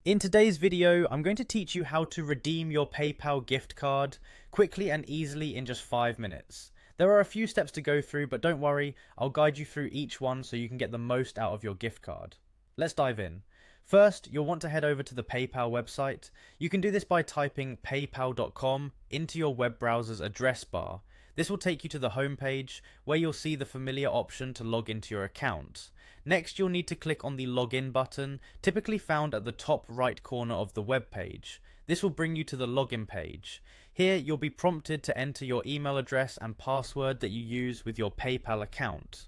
In today's video, I'm going to teach you how to redeem your PayPal gift card quickly and easily in just 5 minutes. There are a few steps to go through, but don't worry, I'll guide you through each one so you can get the most out of your gift card. Let's dive in. First, you'll want to head over to the PayPal website. You can do this by typing paypal.com into your web browser's address bar. This will take you to the home page where you'll see the familiar option to log into your account. Next, you'll need to click on the login button, typically found at the top right corner of the web page. This will bring you to the login page. Here, you'll be prompted to enter your email address and password that you use with your PayPal account.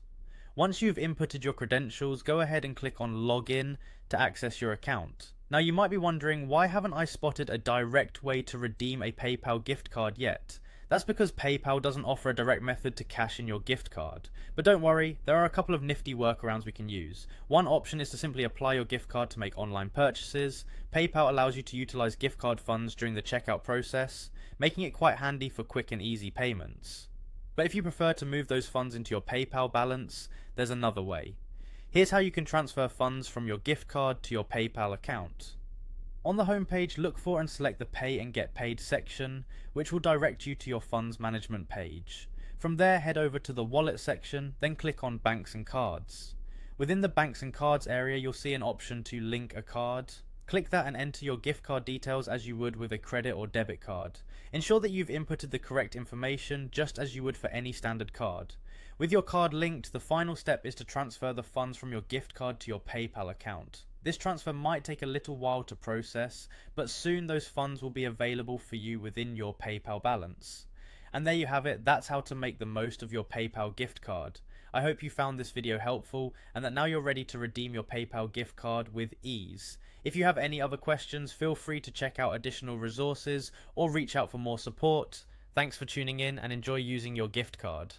Once you've inputted your credentials, go ahead and click on login to access your account. Now you might be wondering, why haven't I spotted a direct way to redeem a PayPal gift card yet? That's because PayPal doesn't offer a direct method to cash in your gift card. But don't worry, there are a couple of nifty workarounds we can use. One option is to simply apply your gift card to make online purchases. PayPal allows you to utilize gift card funds during the checkout process, making it quite handy for quick and easy payments. But if you prefer to move those funds into your PayPal balance, there's another way. Here's how you can transfer funds from your gift card to your PayPal account. On the home page, look for and select the Pay and Get Paid section, which will direct you to your funds management page. From there, head over to the Wallet section, then click on Banks and Cards. Within the Banks and Cards area, you'll see an option to link a card. Click that and enter your gift card details as you would with a credit or debit card. Ensure that you've inputted the correct information just as you would for any standard card. With your card linked, the final step is to transfer the funds from your gift card to your PayPal account. This transfer might take a little while to process, but soon those funds will be available for you within your PayPal balance. And there you have it, that's how to make the most of your PayPal gift card. I hope you found this video helpful and that now you're ready to redeem your PayPal gift card with ease. If you have any other questions, feel free to check out additional resources or reach out for more support. Thanks for tuning in and enjoy using your gift card.